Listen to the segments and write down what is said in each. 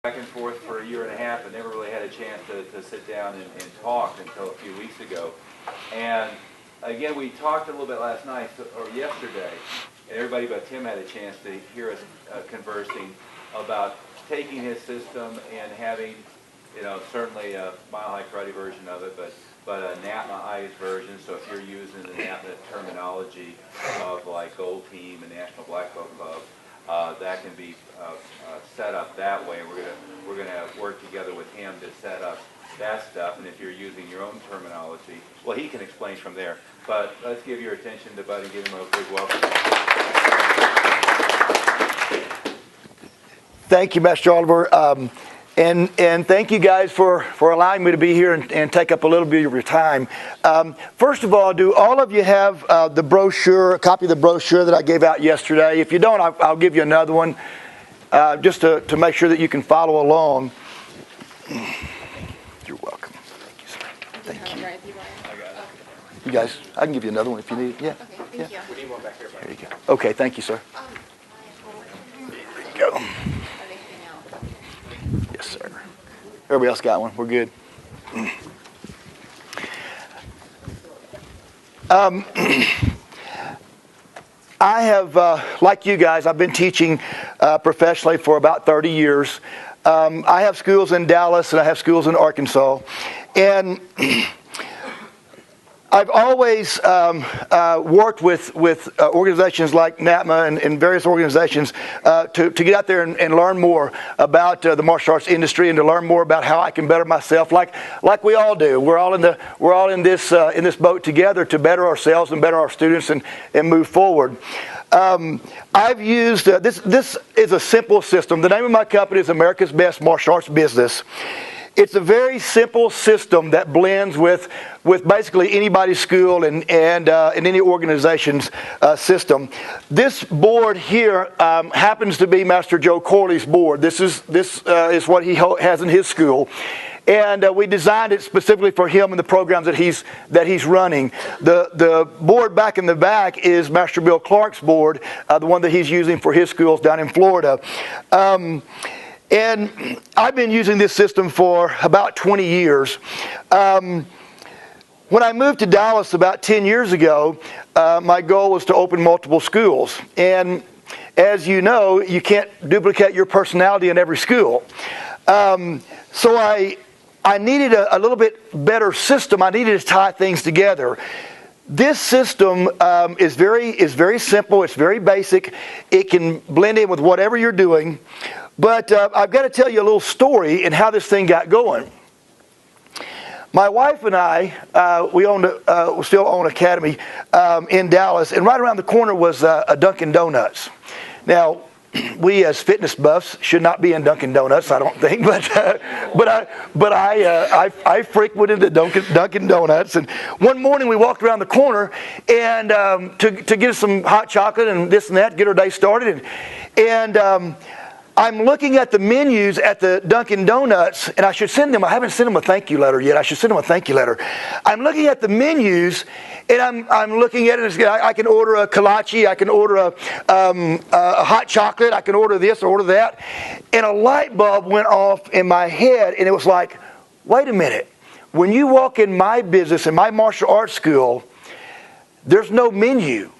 back and forth for a year and a half, and never really had a chance to sit down and talk until a few weeks ago. And again, we talked a little bit last night, or yesterday, and everybody but Tim had a chance to hear us conversing about taking his system and having, certainly a Mile High Karate version of it, but a NAPMA-ized version. So if you're using the NAPMA terminology of like Gold Team and National Black Belt Club, that can be set up that way. We're gonna work together with him to set up that stuff. And if you're using your own terminology, well, he can explain from there. But let's give your attention to Bud and give him a big welcome. Thank you, Master Oliver. And thank you guys for allowing me to be here and take up a little bit of your time. First of all, do all of you have the brochure, a copy of the brochure that I gave out yesterday? If you don't, I'll give you another one just to make sure that you can follow along. You're welcome. Thank you, sir. Thank you. You guys, I can give you another one if you need. Yeah. Okay, thank you. We need one back here. There you go. Okay, thank you, sir. There you go. Yes, sir. Everybody else got one? We're good. I have, like you guys, I've been teaching professionally for about 30 years. I have schools in Dallas and I have schools in Arkansas. And I've always worked with organizations like NAPMA and various organizations to get out there and learn more about the martial arts industry and to learn more about how I can better myself, like we all do. We're all in this boat together to better ourselves and better our students and move forward. I've used this is a simple system. The name of my company is America's Best Martial Arts Business. It's a very simple system that blends with basically anybody's school and any organization's system. This board here happens to be Master Joe Corley's board. This is what he has in his school. And we designed it specifically for him and the programs that he's running. The board back in the back is Master Bill Clark's board, the one that he's using for his schools down in Florida. And I've been using this system for about 20 years. When I moved to Dallas about 10 years ago, my goal was to open multiple schools. And as you know, you can't duplicate your personality in every school. So I needed a little bit better system. I needed to tie things together. This system is very simple. It's very basic. It can blend in with whatever you're doing. But I've got to tell you a little story and how this thing got going. My wife and I, we still own Academy in Dallas, and right around the corner was a Dunkin' Donuts. Now, we as fitness buffs should not be in Dunkin' Donuts, I don't think, but I frequented the Dunkin' Donuts, and one morning we walked around the corner and to get us some hot chocolate and this and that, get our day started, and I'm looking at the menus at the Dunkin' Donuts, and I haven't sent them a thank you letter yet. I should send them a thank you letter. I'm looking at the menus, and I'm looking at it, and I can order a kolache, I can order a hot chocolate, I can order this or order that. And a light bulb went off in my head, and it was like, wait a minute. When you walk in my business, in my martial arts school, there's no menu.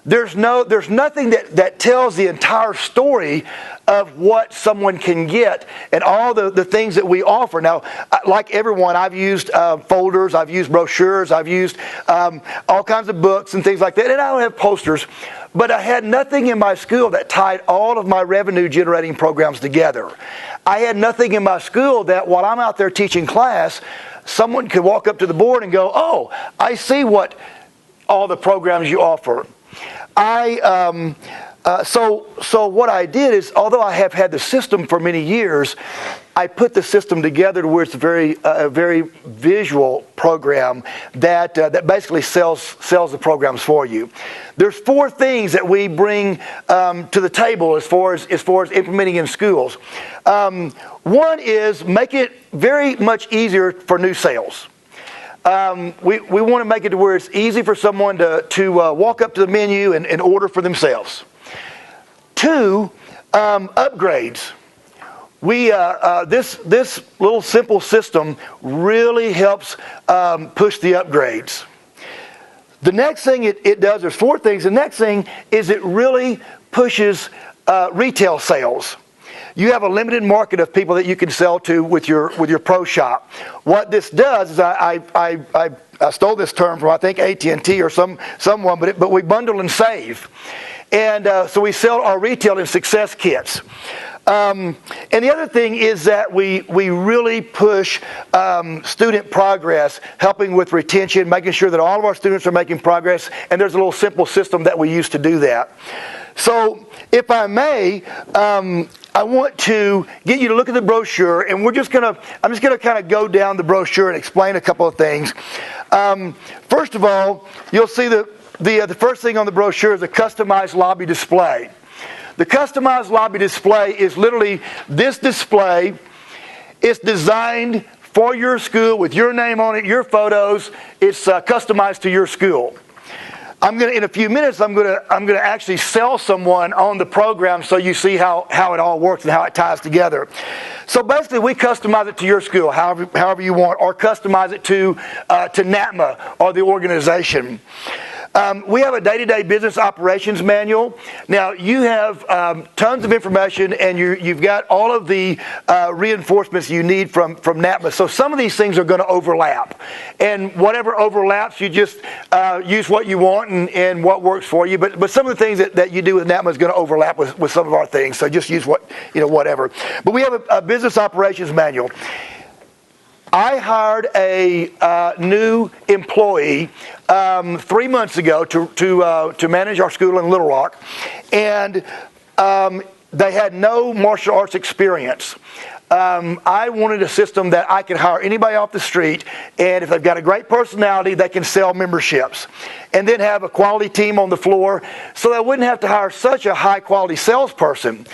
There's nothing that tells the entire story of what someone can get and all the things that we offer. Now, like everyone, I've used folders, I've used brochures, I've used all kinds of books and things like that, and I don't have posters, but I had nothing in my school that tied all of my revenue generating programs together. I had nothing in my school that while I'm out there teaching class, someone could walk up to the board and go, oh, I see what all the programs you offer. So what I did is, although I have had the system for many years, I put the system together to where it's a very visual program that basically sells the programs for you. There's 4 things that we bring to the table as far as implementing in schools. One is make it very much easier for new sales. We want to make it to where it's easy for someone to walk up to the menu and order for themselves. 2, upgrades. this little simple system really helps push the upgrades. The next thing it does, there's 4 things. The next thing is it really pushes retail sales. You have a limited market of people that you can sell to with your pro shop. What this does is I stole this term from I think AT&T or someone, but we bundle and save, and so we sell our retail and success kits. And the other thing is that we really push student progress, helping with retention, making sure that all of our students are making progress, and there's a little simple system that we use to do that. So if I may, I want to get you to look at the brochure, and I'm just gonna kind of go down the brochure and explain a couple of things. First of all, you'll see the first thing on the brochure is a customized lobby display. The customized lobby display is literally this display. It's designed for your school with your name on it, your photos. It's customized to your school. In a few minutes, I'm gonna actually sell someone on the program so you see how it all works and how it ties together. So basically, we customize it to your school, however you want, or customize it to NATMA or the organization. We have a day-to-day business operations manual. Now, you have tons of information, and you've got all of the reinforcements you need from NATMA. So some of these things are going to overlap. And whatever overlaps, you just use what you want and what works for you. But some of the things that you do with NATMA is going to overlap with some of our things. So just use whatever. But we have a business operations manual. I hired a new employee 3 months ago to manage our school in Little Rock, and they had no martial arts experience. I wanted a system that I could hire anybody off the street, and if they've got a great personality, they can sell memberships, and then have a quality team on the floor, so I wouldn't have to hire such a high-quality salesperson.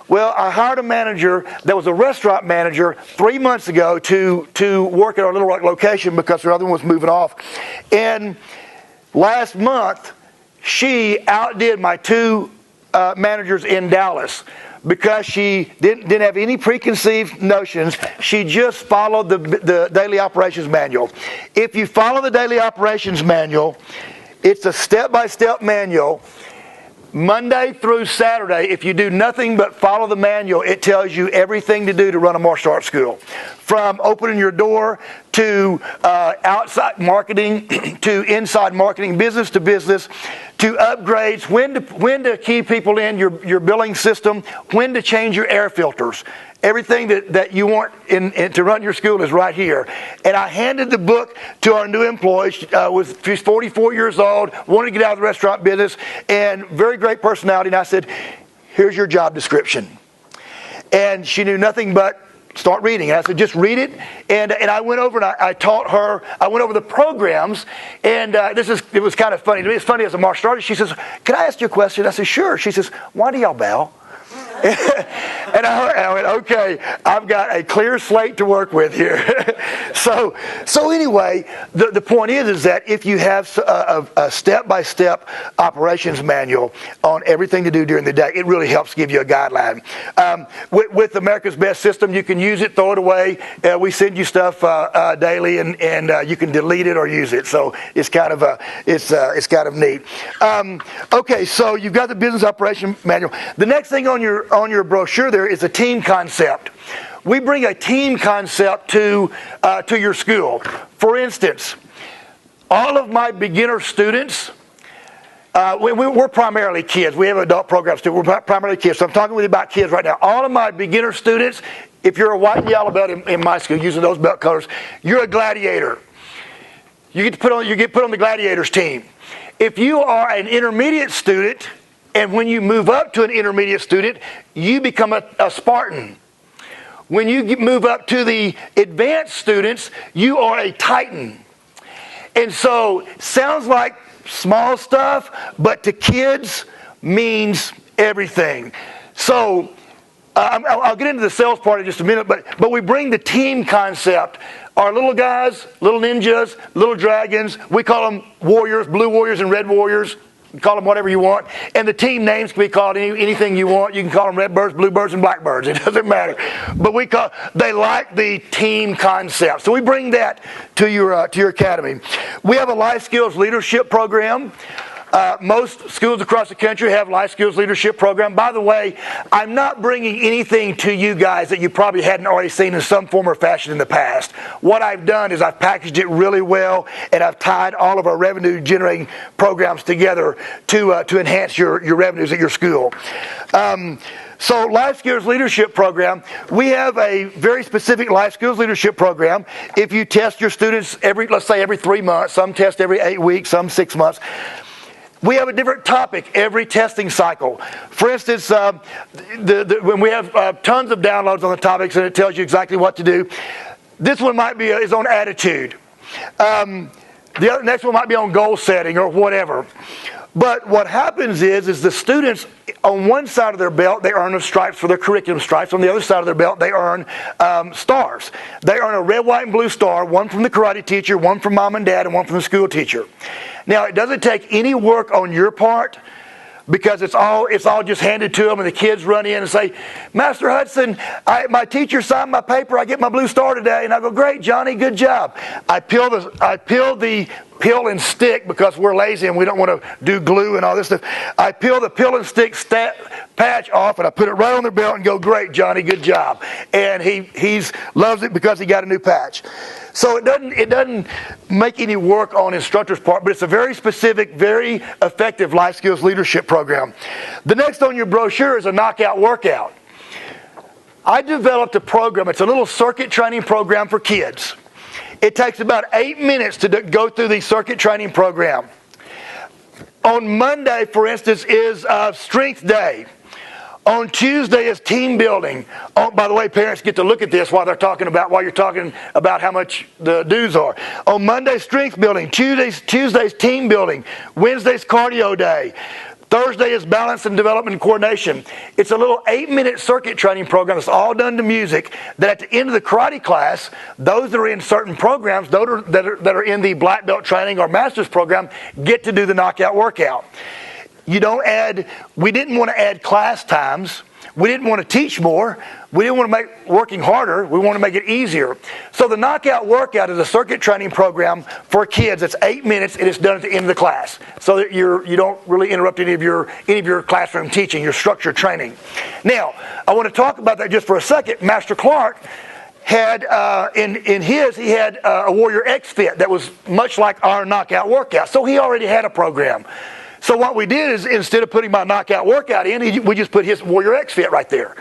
Well, I hired a manager that was a restaurant manager 3 months ago to work at our Little Rock location because her other one was moving off. And last month, she outdid my 2 managers in Dallas because she didn't have any preconceived notions. She just followed the daily operations manual. If you follow the daily operations manual, it's a step-by-step manual. Monday through Saturday, if you do nothing but follow the manual, it tells you everything to do to run a martial arts school. From opening your door to outside marketing to inside marketing, business to business, to upgrades, when to key people in your billing system, when to change your air filters. Everything that you want to run your school is right here. And I handed the book to our new employee. She's 44 years old, wanted to get out of the restaurant business, and very great personality. And I said, here's your job description. And she knew nothing but start reading. And I said, just read it. And I went over and I taught her. I went over the programs. And it was kind of funny. To me, it's funny as a martial artist. She says, can I ask you a question? I said, sure. She says, why do y'all bow? And I went, okay, I've got a clear slate to work with here. So anyway, the point is that if you have a step-by-step operations manual on everything to do during the day, it really helps give you a guideline. With America's Best System, you can use it, throw it away. We send you stuff daily, and you can delete it or use it. So it's kind of neat. Okay, so you've got the business operation manual. The next thing on your brochure there is a team concept. We bring a team concept to your school. For instance, all of my beginner students, we're primarily kids. We have adult programs too. We're primarily kids. So I'm talking with you about kids right now. All of my beginner students, if you're a white and yellow belt in my school using those belt colors, you're a gladiator. You get put on the gladiators team. If you are an intermediate student, and when you move up to an intermediate student, you become a Spartan. When you move up to the advanced students, you are a Titan. And so, sounds like small stuff, but to kids means everything. So, I'll get into the sales part in just a minute, but we bring the team concept. Our little guys, little ninjas, little dragons, we call them warriors, blue warriors and red warriors. call them whatever you want. And the team names can be called anything you want. You can call them Redbirds, Bluebirds, and Blackbirds. It doesn't matter. But they like the team concept. So we bring that to your academy. We have a life skills leadership program. Most schools across the country have life skills leadership program. By the way, I'm not bringing anything to you guys that you probably hadn't already seen in some form or fashion in the past. What I've done is I've packaged it really well, and I've tied all of our revenue generating programs together to enhance your revenues at your school. So Life Skills Leadership Program, we have a very specific Life Skills Leadership Program. If you test your students let's say every 3 months, some test every 8 weeks, some 6 months. We have a different topic every testing cycle. For instance, when we have tons of downloads on the topics and it tells you exactly what to do, this one might be is on attitude. The next one might be on goal setting or whatever. But what happens is the students, on one side of their belt, they earn stripes for their curriculum stripes. On the other side of their belt, they earn stars. They earn a red, white, and blue star, one from the karate teacher, one from mom and dad, and one from the school teacher. Now, it doesn't take any work on your part because it's all just handed to them, and the kids run in and say, Master Hudson, my teacher signed my paper, I get my blue star today. And I go, great, Johnny, good job. I peel the peel and stick because we're lazy and we don't want to do glue and all this stuff. I peel the peel and stick patch off and I put it right on their belt and go, great, Johnny, good job. And he loves it because he got a new patch. So it doesn't make any work on instructor's part, but it's a very specific, very effective life skills leadership program. The next on your brochure is a knockout workout. I developed a program. It's a little circuit training program for kids. It takes about 8 minutes to go through the circuit training program. On Monday, for instance, is strength day. On Tuesday is team building. Oh, by the way, parents get to look at this while you're talking about how much the dues are. On Monday, strength building. Tuesday's team building. Wednesday's cardio day. Thursday is balance and development and coordination. It's a little 8-minute circuit training program. It's all done to music. That at the end of the karate class, those that are in certain programs, those that are in the black belt training or master's program, get to do the knockout workout. We didn't want to add class times. We didn't want to teach more. We didn't want to make working harder. We want to make it easier. So the knockout workout is a circuit training program for kids. It's 8 minutes and it's done at the end of the class, so that you don't really interrupt any of your classroom teaching, your structured training. Now, I want to talk about that just for a second. Master Clark had he had a Warrior X Fit that was much like our knockout workout. So he already had a program. So what we did is, instead of putting my knockout workout in, we just put his Warrior X Fit right there.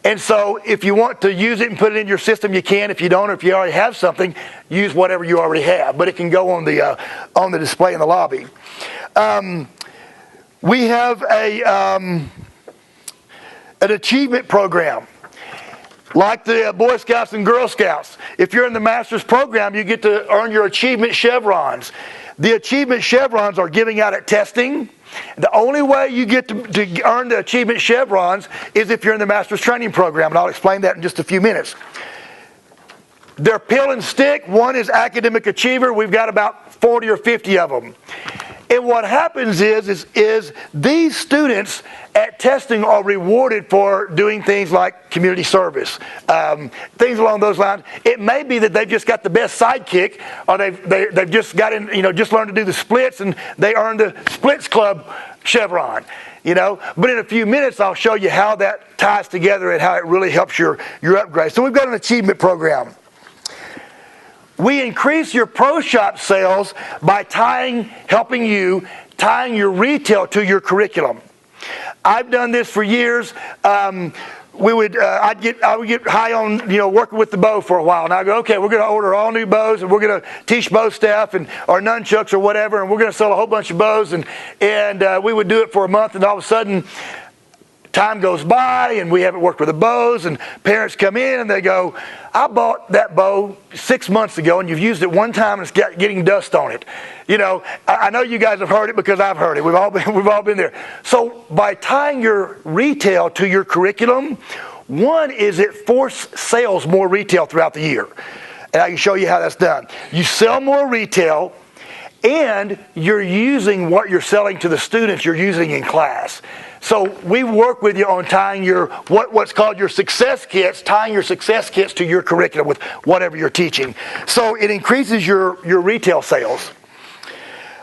And so if you want to use it and put it in your system, you can. If you don't, or if you already have something, use whatever you already have. But it can go on the display in the lobby. We have an achievement program. Like the Boy Scouts and Girl Scouts. If you're in the master's program, you get to earn your achievement chevrons. The achievement chevrons are giving out at testing. The only way you get to earn the achievement chevrons is if you're in the master's training program, and I'll explain that in just a few minutes. They're peel and stick. One is academic achiever. We've got about 40 or 50 of them. And what happens is these students at testing are rewarded for doing things like community service, things along those lines. It may be that they've just got the best sidekick, or they've just got just learned to do the splits, and they earned the splits club chevron. But in a few minutes, I'll show you how that ties together and how it really helps your upgrade. So we've got an achievement program. We increase your pro shop sales by helping you tying your retail to your curriculum. I've done this for years. I would get high on working with the bow for a while, and I go, okay, we're going to order all new bows, and we're going to teach bow staff or nunchucks or whatever, and we're going to sell a whole bunch of bows, and we would do it for a month, and all of a sudden, time goes by and we haven't worked with the bows, and parents come in and they go, I bought that bow 6 months ago and you've used it one time and it's getting dust on it. I know you guys have heard it because I've heard it. We've all been there. So by tying your retail to your curriculum, one is it forces sales more retail throughout the year. And I can show you how that's done. You sell more retail, and you're using what you're selling to the students you're using in class. So we work with you on tying your what's called your success kits, tying your success kits to your curriculum with whatever you're teaching. So it increases your retail sales.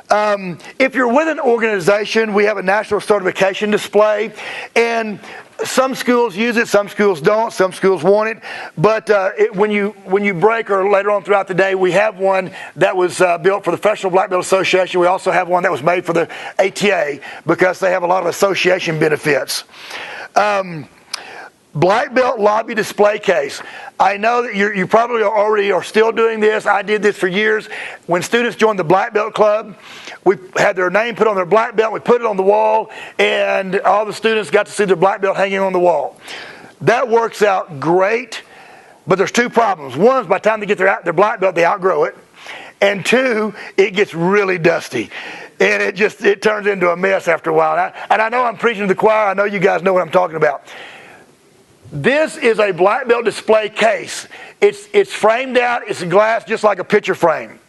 If you're with an organization, we have a national certification display, and some schools use it, some schools don't, some schools want it. But when you break or later on throughout the day, we have one that was built for the Professional Black Belt Association. We also have one that was made for the ATA because they have a lot of association benefits. Black Belt Lobby Display Case. I know that you probably already are still doing this. I did this for years. When students joined the Black Belt Club, we had their name put on their black belt. We put it on the wall, and all the students got to see their black belt hanging on the wall. That works out great, but there's two problems. One is by the time they get their black belt, they outgrow it. And two, it gets really dusty. And it turns into a mess after a while. And I know I'm preaching to the choir. I know you guys know what I'm talking about. This is a black belt display case. It's framed out. It's glass just like a picture frame.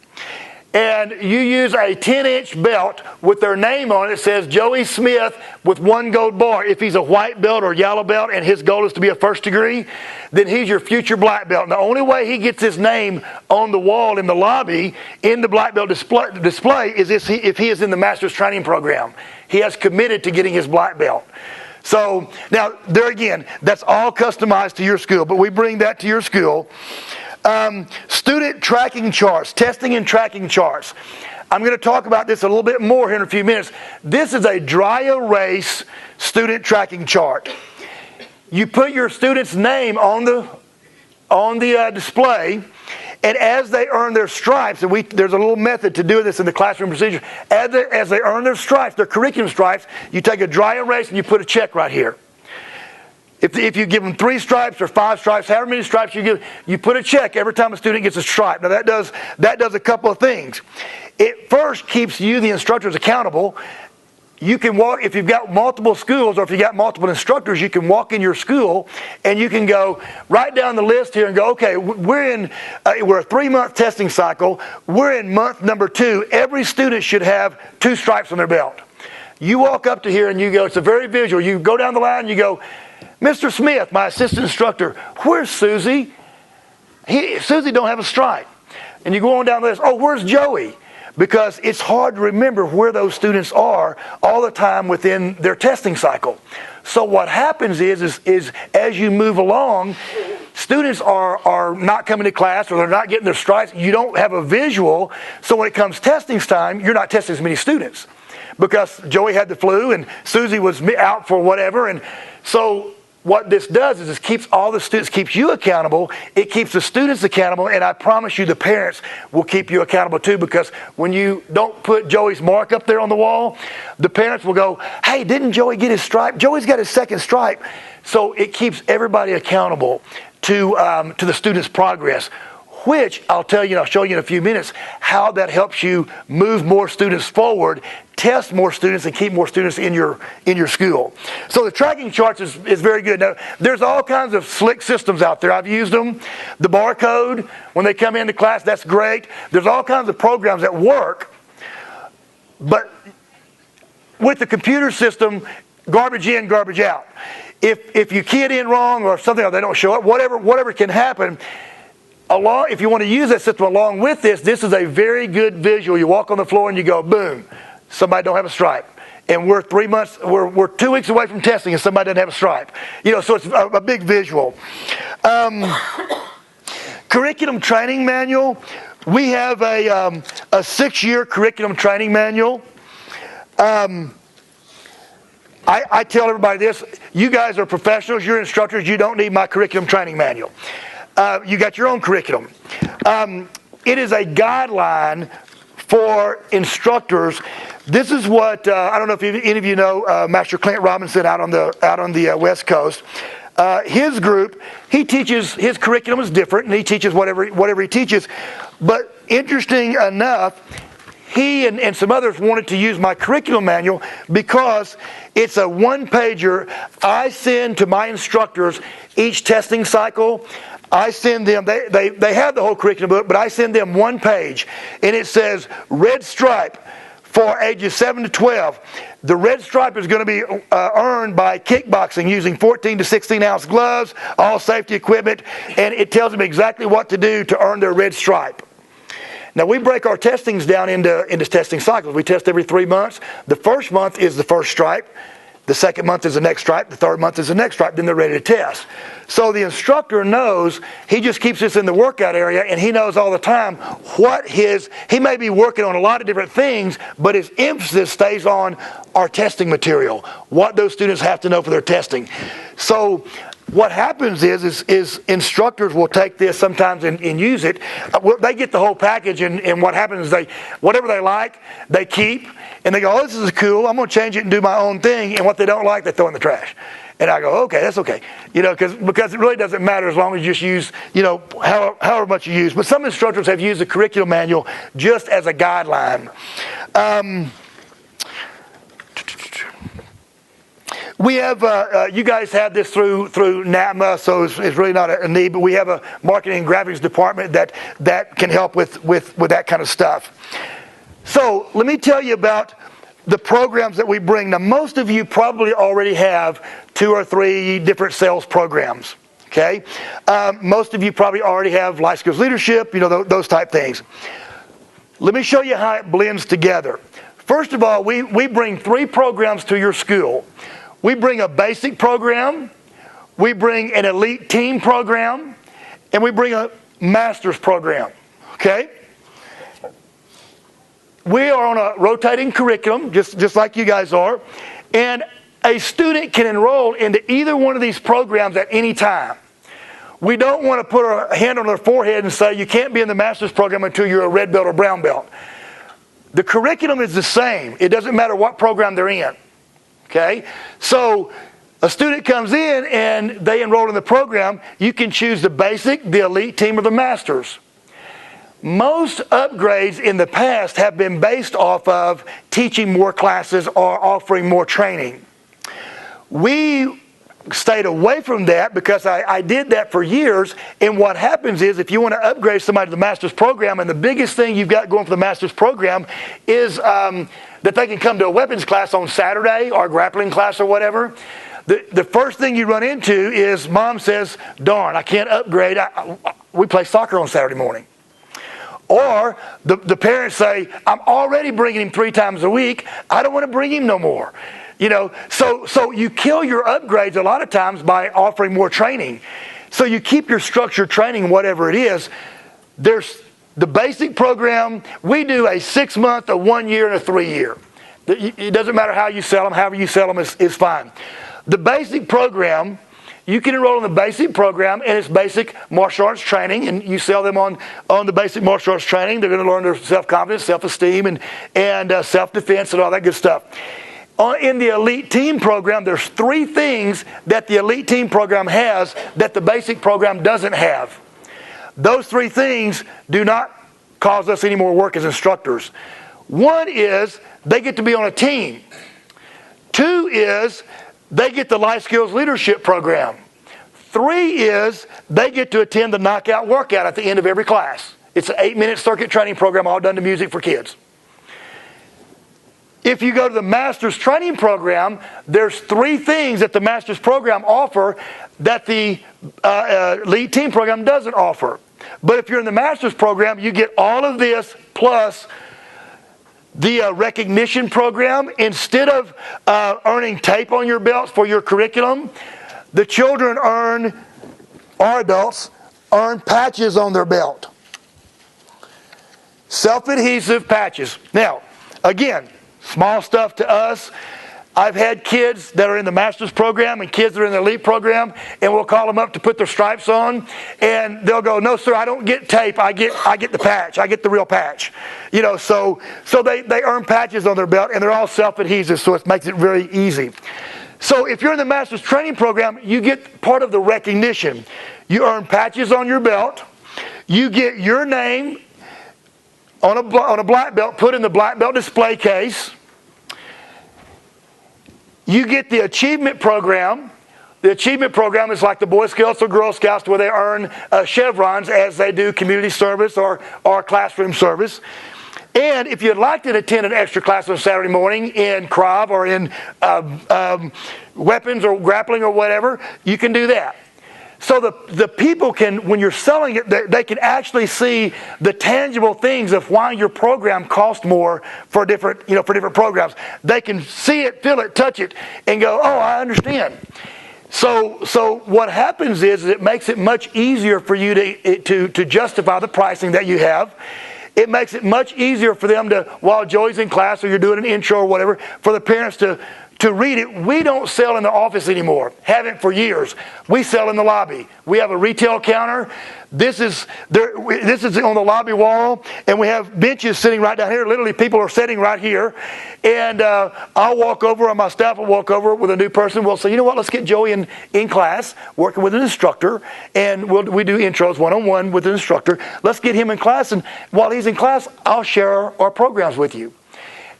And you use a 10-inch belt with their name on it. It says Joey Smith with 1 gold bar. If he's a white belt or yellow belt and his goal is to be a first degree, then he's your future black belt. And the only way he gets his name on the wall in the lobby in the black belt display is if he is in the master's training program. He has committed to getting his black belt. So now, there again, that's all customized to your school, but we bring that to your school. Student tracking charts, testing and tracking charts. I'm going to talk about this a little bit more here in a few minutes. This is a dry erase student tracking chart. You put your student's name on the display, and as they earn their stripes, and there's a little method to do this in the classroom procedure. As they earn their stripes, their curriculum stripes, you take a dry erase and you put a check right here. If you give them 3 stripes or 5 stripes, however many stripes you give, you put a check every time a student gets a stripe. Now that does a couple of things. It first keeps you, the instructors, accountable. You can walk, if you've got multiple schools or if you've got multiple instructors, you can walk in your school and you can go right down the list here and go, okay, we're a 3-month testing cycle. We're in month number 2. Every student should have 2 stripes on their belt. You walk up to here and you go, it's a very visual. You go down the line and you go, Mr. Smith, my assistant instructor, where's Susie? Susie don't have a stripe. And you go on down the list, oh, where's Joey? Because it's hard to remember where those students are all the time within their testing cycle. So what happens is as you move along, students are not coming to class or they're not getting their stripes. You don't have a visual. So when it comes testing time, you're not testing as many students because Joey had the flu and Susie was out for whatever. And so what this does is it keeps all the students, keeps you accountable, it keeps the students accountable, and I promise you the parents will keep you accountable too, because when you don't put Joey's mark up there on the wall, the parents will go, hey, didn't Joey get his stripe? Joey's got his 2nd stripe. So it keeps everybody accountable to the student's progress, which I'll tell you, I'll show you in a few minutes how that helps you move more students forward, test more students, and keep more students in your school. So the tracking charts is very good. Now, there's all kinds of slick systems out there. I've used them. The barcode, when they come into class, that's great. There's all kinds of programs that work. But with the computer system, garbage in, garbage out. If you keyed in wrong or something, or they don't show up, whatever can happen. If you want to use that system along with this is a very good visual. You walk on the floor and you go, boom, somebody don't have a stripe. And we're 2 weeks away from testing and somebody doesn't have a stripe. So it's a big visual. Curriculum training manual. We have a 6-year curriculum training manual. I tell everybody this, you guys are professionals, you're instructors, you don't need my curriculum training manual. You got your own curriculum. It is a guideline for instructors. This is what I don't know if any of you know Master Clint Robinson out on the West Coast. His group, he teaches, his curriculum is different, and he teaches whatever he teaches. But interesting enough, he and some others wanted to use my curriculum manual because it's a 1-pager I send to my instructors each testing cycle. I send them, they have the whole curriculum book, but I send them one page, and it says red stripe for ages 7 to 12. The red stripe is going to be earned by kickboxing using 14 to 16 ounce gloves, all safety equipment, and it tells them exactly what to do to earn their red stripe. Now, we break our testings down into testing cycles. We test every 3 months. The first month is the first stripe. The second month is the next stripe. The third month is the next stripe. Then they're ready to test. So the instructor knows, he just keeps this in the workout area, and he knows all the time he may be working on a lot of different things, but his emphasis stays on our testing material, what those students have to know for their testing. So what happens is instructors will take this sometimes and use it. They get the whole package, and what happens is whatever they like, they keep, and they go, oh, this is cool, I'm going to change it and do my own thing, and what they don't like, they throw in the trash. And I go, okay, that's okay. Because it really doesn't matter as long as you just use, however much you use. But some instructors have used the curriculum manual just as a guideline. We have, you guys have this through NATMA, so it's really not a need, but we have a marketing and graphics department that can help with that kind of stuff. So let me tell you about the programs that we bring. Now, most of you probably already have 2 or 3 different sales programs, okay? Most of you probably already have life skills leadership, those type things. Let me show you how it blends together. First of all, we bring 3 programs to your school. We bring a basic program, we bring an elite team program, and we bring a master's program, okay? We are on a rotating curriculum, just like you guys are, and a student can enroll into either one of these programs at any time. We don't want to put our hand on their forehead and say, you can't be in the master's program until you're a red belt or brown belt. The curriculum is the same. It doesn't matter what program they're in. Okay? So a student comes in and they enroll in the program. You can choose the basic, the elite team, or the masters. Most upgrades in the past have been based off of teaching more classes or offering more training. We stayed away from that because I did that for years, and what happens is if you want to upgrade somebody to the master's program, and the biggest thing you've got going for the master's program is that they can come to a weapons class on Saturday or a grappling class or whatever. The first thing you run into is mom says, darn, I can't upgrade. We play soccer on Saturday morning. Or the parents say, I'm already bringing him 3 times a week. I don't want to bring him no more. So you kill your upgrades a lot of times by offering more training. So you keep your structured training, whatever it is. There's the basic program. We do a 6-month, a 1 year, and a 3 year. It doesn't matter how you sell them. However you sell them is fine. The basic program, you can enroll in the basic program, and it's basic martial arts training, and you sell them on the basic martial arts training. They're going to learn their self-confidence, self-esteem, and self-defense and all that good stuff. In the elite team program, there's 3 things that the elite team program has that the basic program doesn't have. Those 3 things do not cause us any more work as instructors. 1 is they get to be on a team. 2 is they get the life skills leadership program. 3 is they get to attend the knockout workout at the end of every class. It's an 8-minute circuit training program all done to music for kids. If you go to the master's training program, there's 3 things that the master's program offer that the elite team program doesn't offer. But if you're in the master's program, you get all of this plus the recognition program. Instead of earning tape on your belts for your curriculum, the children our adults earn patches on their belt. Self-adhesive patches. Now, again, small stuff to us. I've had kids that are in the master's program and kids that are in the elite program, and we'll call them up to put their stripes on, and they'll go, no sir, I don't get tape, I get the patch, I get the real patch. So they earn patches on their belt, and they're all self-adhesive, so it makes it very easy. So if you're in the master's training program, you get part of the recognition. You earn patches on your belt, you get your name on a black belt, put in the black belt display case. You get the achievement program, The achievement program is like the Boy Scouts or Girl Scouts, where they earn chevrons as they do community service or classroom service. And if you'd like to attend an extra class on Saturday morning in Krav or in weapons or grappling or whatever, you can do that. So the people can, when you're selling it, they can actually see the tangible things of why your program costs more for different programs. They can see it, feel it, touch it, and go, oh, I understand. So what happens is it makes it much easier for you to justify the pricing that you have. It makes it much easier for them to, while Joey's in class or you're doing an intro or whatever, for the parents to read it. We don't sell in the office anymore. Haven't for years. We sell in the lobby. We have a retail counter. This is on the lobby wall, and we have benches sitting right down here. Literally, people are sitting right here. And I'll walk over, or my staff will walk over with a new person. We'll say, you know what, let's get Joey in class, working with an instructor, and we do intros one-on-one with an instructor. Let's get him in class, and while he's in class, I'll share our programs with you.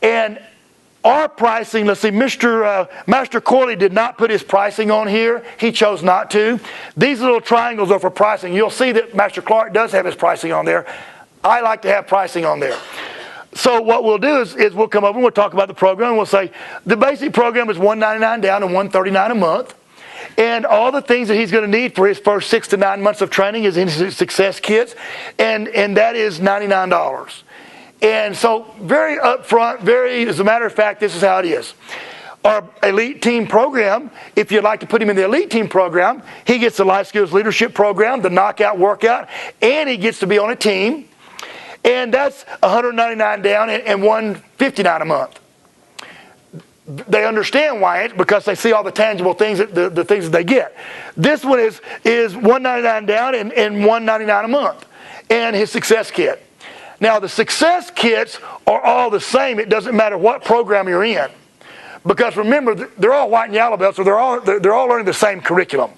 And our pricing, let's see, Master Corley did not put his pricing on here. He chose not to. These little triangles are for pricing. You'll see that Master Clark does have his pricing on there. I like to have pricing on there. So what we'll do is we'll come over and we'll talk about the program. We'll say the basic program is $199 down and $139 a month. And all the things that he's going to need for his first 6 to 9 months of training is in his success kits. And that is $99. And so very upfront, as a matter of fact, this is how it is. Our elite team program, if you'd like to put him in the elite team program, he gets the life skills leadership program, the knockout workout, and he gets to be on a team. And that's $199 down and $159 a month. They understand why it's because they see all the tangible things, the things that they get. This one is $199 down and $199 a month, and his success kit. Now, the success kits are all the same. It doesn't matter what program you're in. Because remember, they're all white and yellow belts, so they're all learning the same curriculum.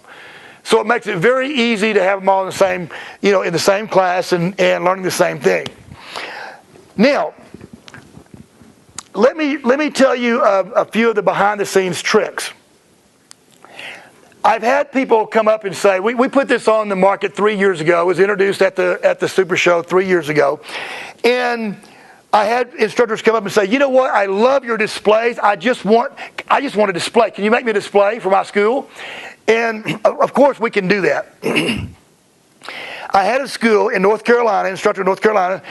So it makes it very easy to have them all in the same class and learning the same thing. Now, let me tell you a few of the behind-the-scenes tricks. I've had people come up and say, we put this on the market 3 years ago. It was introduced at the Super Show 3 years ago. And I had instructors come up and say, you know what, I love your displays. I just want a display. Can you make me a display for my school? And of course we can do that. I had a school in North Carolina, instructor in North Carolina.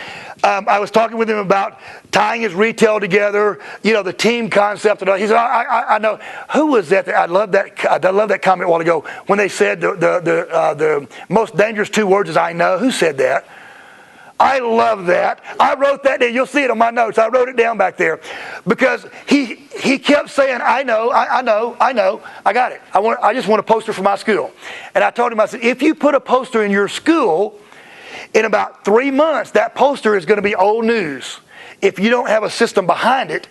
I was talking with him about tying his retail together, the team concept. He said, I know. Who was that? I love that comment a while ago when they said the most dangerous 2 words is I know. Who said that? I love that. I wrote that down. You'll see it on my notes. I wrote it down back there because he kept saying, I know, I got it. I just want a poster for my school. And I told him, I said, if you put a poster in your school, in about 3 months, that poster is going to be old news. If you don't have a system behind it,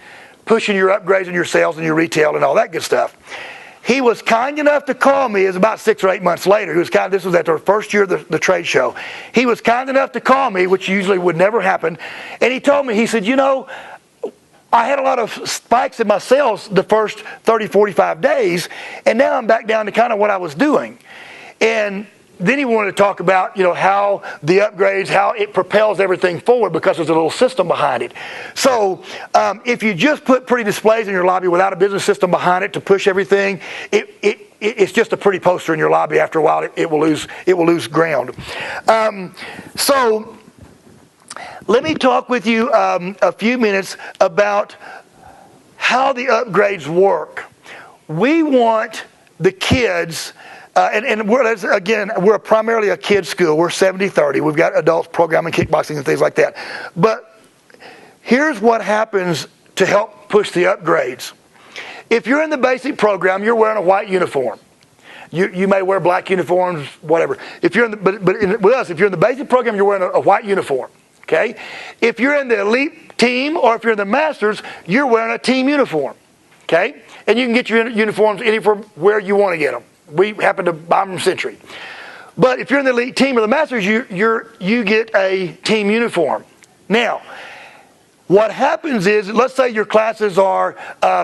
pushing your upgrades and your sales and your retail and all that good stuff. He was kind enough to call me. It was about 6 or 8 months later. This was at their first year of the trade show. He was kind enough to call me, which usually would never happen. And he told me, he said, I had a lot of spikes in my sales the first 30, 45 days, and now I'm back down to kind of what I was doing. And then he wanted to talk about, how the upgrades, how it propels everything forward because there's a little system behind it. So if you just put pretty displays in your lobby without a business system behind it to push everything, it's just a pretty poster in your lobby. After a while, it will lose ground. So let me talk with you a few minutes about how the upgrades work. We want the kids. We're primarily a kids school. We're 70-30. We've got adults programming, kickboxing, and things like that. But here's what happens to help push the upgrades. If you're in the basic program, you're wearing a white uniform. You may wear black uniforms, whatever. With us, if you're in the basic program, you're wearing a white uniform. Okay? If you're in the elite team or if you're in the masters, you're wearing a team uniform. Okay? And you can get your uniforms anywhere where you want to get them. We happen to buy them from Century. But if you're in the elite team or the masters, you get a team uniform. Now, what happens is, let's say your classes are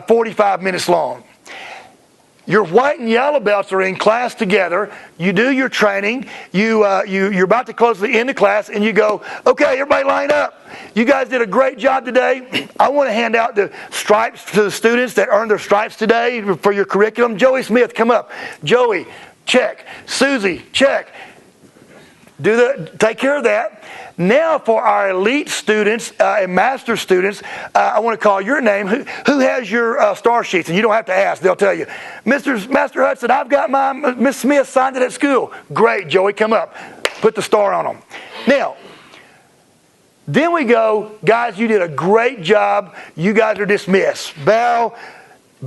45 minutes long. Your white and yellow belts are in class together. You do your training. You're about to close the end of class, and you go, okay, everybody line up. You guys did a great job today. I want to hand out the stripes to the students that earned their stripes today for your curriculum. Joey Smith, come up. Joey, check. Susie, check. Take care of that. Now for our elite students and master students, I want to call your name. Who has your star sheets? And you don't have to ask. They'll tell you. Master Hudson, I've got my Miss Smith signed it at school. Great, Joey, come up. Put the star on them. Now, then we go, guys, you did a great job. You guys are dismissed. Bow.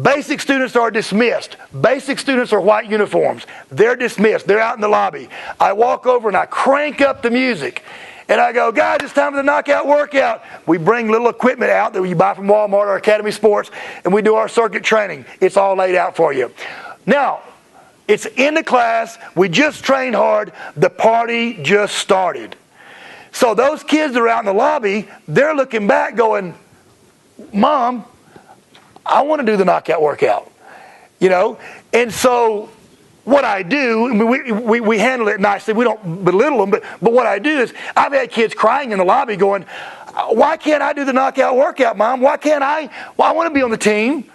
Basic students are dismissed. Basic students are white uniforms. They're dismissed. They're out in the lobby. I walk over and I crank up the music. And I go, guys, it's time for the knockout workout. We bring little equipment out that you buy from Walmart or Academy Sports, and we do our circuit training. It's all laid out for you. Now, it's in the class. We just trained hard. The party just started. So those kids that are out in the lobby, they're looking back going, Mom, I want to do the knockout workout. You know? And so what I do, I mean, we handle it nicely. We don't belittle them, but what I do is I've had kids crying in the lobby going, why can't I do the knockout workout, Mom? Why can't I? Well, I want to be on the team.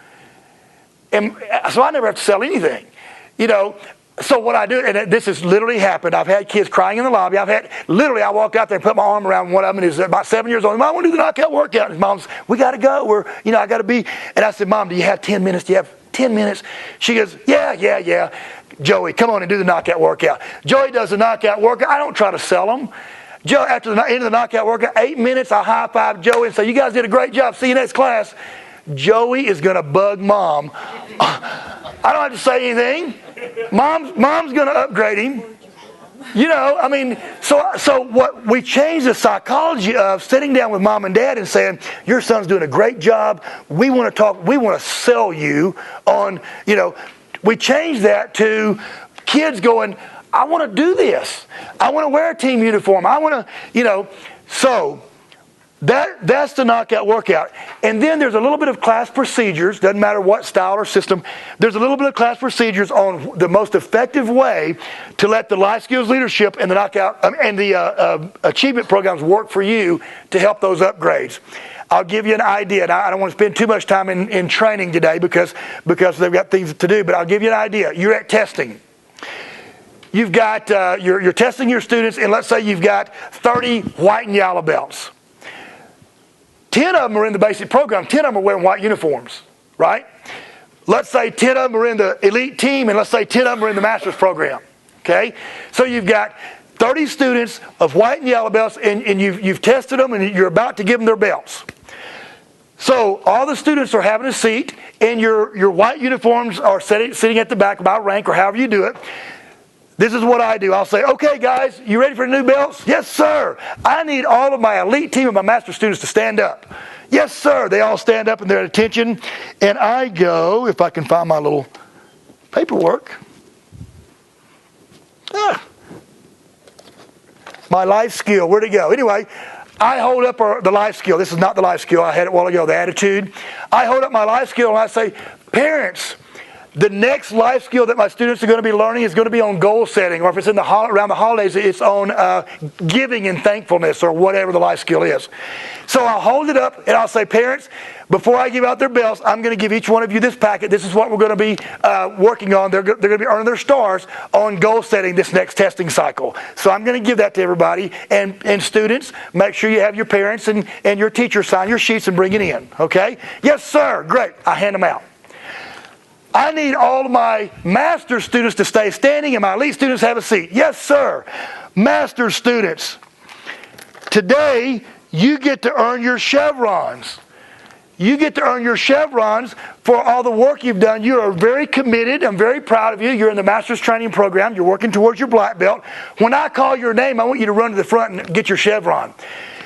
And so I never have to sell anything. You know, so what I do, and this has literally happened. I've had kids crying in the lobby. I walked out there and put my arm around one of them, and he's about 7 years old. Mom, I want to do the knockout workout. And his mom's, we got to go. I got to be. And I said, Mom, do you have 10 minutes? Do you have 10 minutes? She goes, yeah. Joey, come on and do the knockout workout. Joey does the knockout workout. I don't try to sell them. Joe, after the end of the knockout workout, 8 minutes, I high-five Joey and say, you guys did a great job. See you next class. Joey is going to bug Mom. I don't have to say anything. Mom's going to upgrade him. You know, I mean, so what we changed the psychology of sitting down with Mom and Dad and saying, your son's doing a great job. We want to talk. We want to sell you on, you know, we changed that to kids going, I want to do this. I want to wear a team uniform. I want to, you know, so that's the knockout workout. And then there's a little bit of class procedures, doesn't matter what style or system. There's a little bit of class procedures on the most effective way to let the life skills leadership and the knockout and the achievement programs work for you to help those upgrades. I'll give you an idea. Now, I don't want to spend too much time in training today because they've got things to do, but I'll give you an idea. You're at testing. You've got, you're testing your students, and let's say you've got 30 white and yellow belts. 10 of them are in the basic program. 10 of them are wearing white uniforms, right? Let's say 10 of them are in the elite team, and let's say 10 of them are in the master's program, okay? So you've got 30 students of white and yellow belts, and you've tested them, and you're about to give them their belts. So all the students are having a seat, and your white uniforms are sitting at the back about rank or however you do it. This is what I do. I'll say, okay, guys, you ready for the new belts? Yes, sir. I need all of my elite team of my master students to stand up. Yes, sir. They all stand up and they're at attention. And I go, if I can find my little paperwork. My life skill, where'd it go? Anyway, I hold up the life skill. This is not the life skill. I had it a while ago, the attitude. I hold up my life skill and I say, parents, the next life skill that my students are going to be learning is going to be on goal setting, or if it's around the holidays, it's on giving and thankfulness, or whatever the life skill is. So I'll hold it up and I'll say, parents, before I give out their belts, I'm going to give each one of you this packet. This is what we're going to be working on. They're going to be earning their stars on goal setting this next testing cycle. So I'm going to give that to everybody. And students, make sure you have your parents and your teacher sign your sheets and bring it in. Okay? Yes, sir. Great. I hand them out. I need all of my master students to stay standing and my elite students have a seat. Yes, sir. Master students, today you get to earn your chevrons. You get to earn your chevrons for all the work you've done. You are very committed. I'm very proud of you. You're in the master's training program. You're working towards your black belt. When I call your name, I want you to run to the front and get your chevron.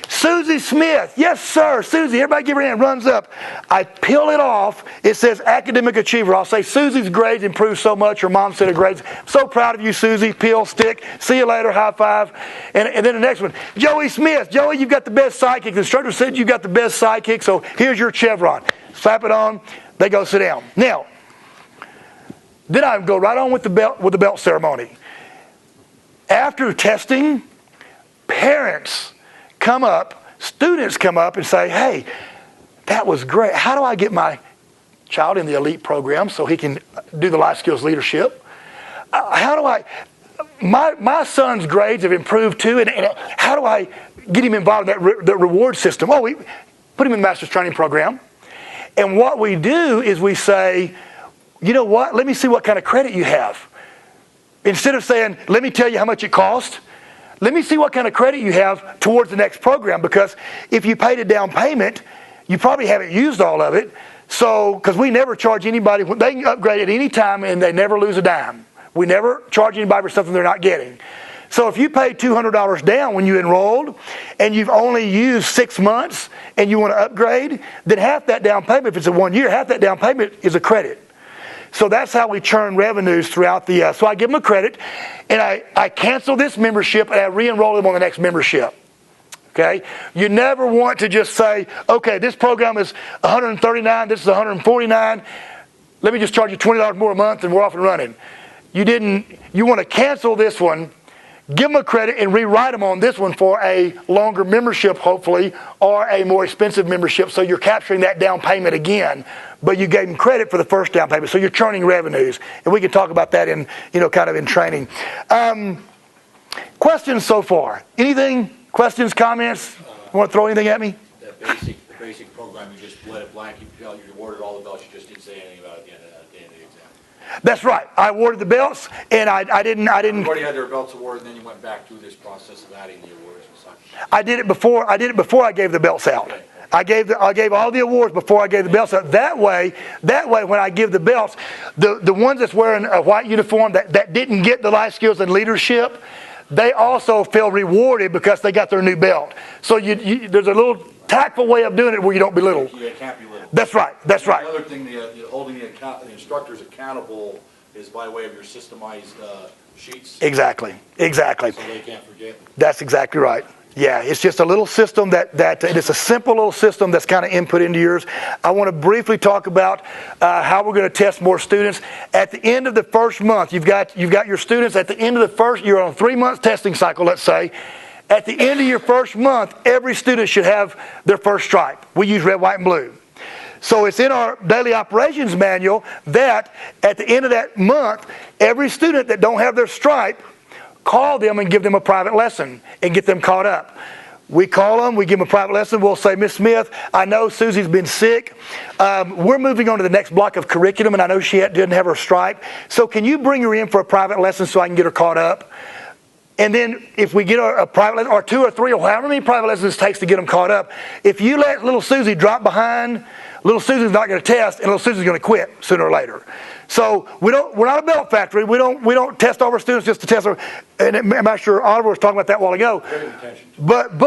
Susie Smith. Yes, sir. Susie, everybody give her a hand. Runs up. I peel it off. It says academic achiever. I'll say Susie's grades improved so much. Her mom said her grades. So proud of you, Susie. Peel, stick. See you later. High five. And then the next one. Joey Smith. Joey, you've got the best sidekick. The instructor said you've got the best sidekick. So here's your chevron. Slap it on. They go sit down. Now, Then I go right on with the belt ceremony. After testing, parents come up, students come up and say, hey, that was great. How do I get my child in the elite program so he can do the life skills leadership? My son's grades have improved too, and how do I get him involved in that reward system? Oh, we put him in the master's training program. And what we do is we say, you know what, let me see what kind of credit you have. Instead of saying, let me tell you how much it cost, let me see what kind of credit you have towards the next program, because if you paid a down payment, you probably haven't used all of it. So, because we never charge anybody, they can upgrade at any time and they never lose a dime. We never charge anybody for something they're not getting. So if you paid $200 down when you enrolled and you've only used 6 months and you want to upgrade, then half that down payment, if it's a 1 year, half that down payment is a credit. So that's how we churn revenues throughout the, so I give them a credit and I cancel this membership and I re-enroll them on the next membership. Okay? You never want to just say, okay, this program is $139, this is $149, let me just charge you $20 more a month and we're off and running. You want to cancel this one, give them a credit and rewrite them on this one for a longer membership, hopefully, or a more expensive membership, so you're capturing that down payment again, but you gave them credit for the first down payment, so you're churning revenues. And we can talk about that in, kind of in training. Questions so far? Anything? Questions, comments? You want to throw anything at me? The basic program, you just let it blank, you awarded all the belts, you just didn't say anything about it at the end of the exam. That's right. I awarded the belts, and I didn't. Everybody had their belts awarded, and then you went back through this process of adding the awards and such. I did it before I gave the belts out. Okay. I gave all the awards before I gave the belts out. That way, when I give the belts, the ones that's wearing a white uniform that didn't get the life skills and leadership, they also feel rewarded because they got their new belt. So there's a little tactful way of doing it where you don't belittle. You can't belittle. That's right. That's right. The other thing, holding the instructors accountable is by way of your systemized sheets. Exactly. So they can't forget. That's exactly right. Yeah, it's just a little system that it's a simple little system that's kind of input into yours. I want to briefly talk about how we're going to test more students. At the end of the first month, you've got your students at the end of the first, you're on a 3-month testing cycle, let's say. At the end of your first month, every student should have their first stripe. We use red, white, and blue. So it's in our daily operations manual that at the end of that month, every student that don't have their stripe, call them and give them a private lesson and get them caught up. We call them, we give them a private lesson. We'll say, Miss Smith, I know Susie's been sick. We're moving on to the next block of curriculum, and I know she didn't have her stripe. So can you bring her in for a private lesson so I can get her caught up? And then if we get a private lesson, or 2 or 3, or however many private lessons it takes to get them caught up, if you let little Susie drop behind, little Susie's not going to test, and little Susie's going to quit sooner or later. So we're not a belt factory. We don't test all of our students just to test our. And I'm sure Oliver was talking about that a while ago. But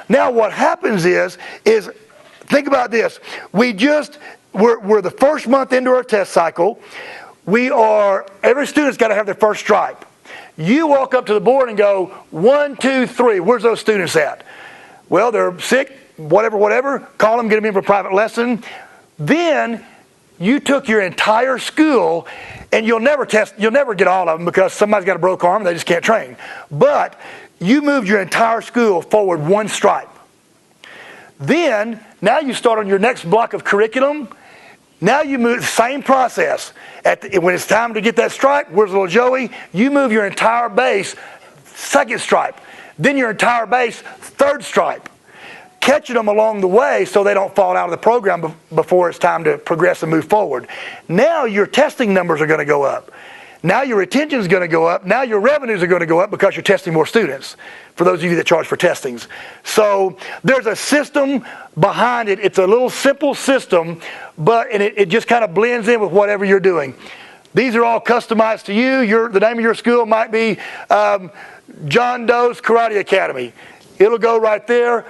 now what happens is think about this. We're the first month into our test cycle. Every student's got to have their first stripe. You walk up to the board and go 1, 2, 3. Where's those students at? Well, they're sick. Whatever. Call them, get them in for a private lesson. Then you took your entire school, and you'll never get all of them because somebody's got a broke arm and they just can't train. But you moved your entire school forward 1 stripe. Then, now you start on your next block of curriculum. Now you move the same process. When it's time to get that stripe, where's little Joey? You move your entire base 2nd stripe. Then your entire base 3rd stripe. Catching them along the way so they don't fall out of the program before it's time to progress and move forward. Now your testing numbers are going to go up. Now your retention is going to go up. Now your revenues are going to go up because you're testing more students, for those of you that charge for testings. So there's a system behind it. It's a little simple system, but it just kind of blends in with whatever you're doing. These are all customized to you. The name of your school might be John Doe's Karate Academy. It'll go right there.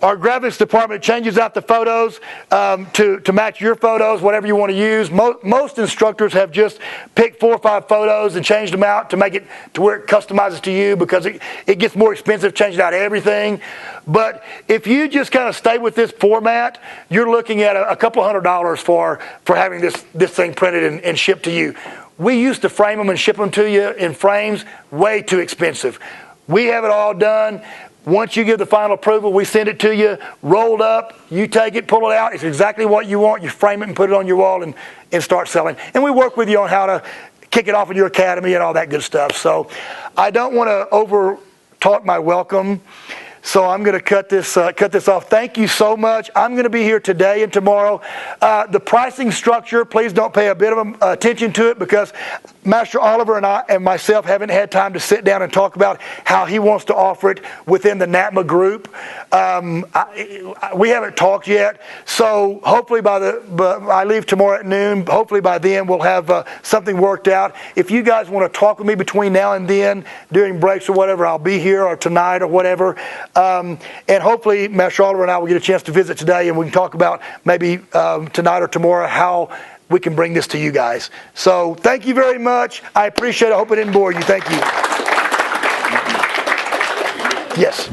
Our graphics department changes out the photos to match your photos, whatever you want to use. Most instructors have just picked 4 or 5 photos and changed them out to make it to where it customizes to you, because it gets more expensive changing out everything. But if you just kind of stay with this format, you're looking at a couple $100 for having this thing printed and shipped to you. we used to frame them and ship them to you in frames, way too expensive. We have it all done. Once you give the final approval, we send it to you, rolled up, you take it, pull it out, it's exactly what you want, you frame it and put it on your wall and start selling. And we work with you on how to kick it off in your academy and all that good stuff. So I don't want to over talk my welcome. So I'm going to cut this off. Thank you so much. I'm going to be here today and tomorrow. The pricing structure, please don't pay a bit of attention to it, because Master Oliver and I and myself haven't had time to sit down and talk about how he wants to offer it within the NATMA group. We haven't talked yet. So hopefully I leave tomorrow at noon. Hopefully by then we'll have something worked out. If you guys want to talk with me between now and then during breaks or whatever, I'll be here, or tonight or whatever. And hopefully Master Oliver and I will get a chance to visit today, and we can talk about maybe tonight or tomorrow how we can bring this to you guys. So thank you very much. I appreciate it. I hope it didn't bore you. Thank you. Yes.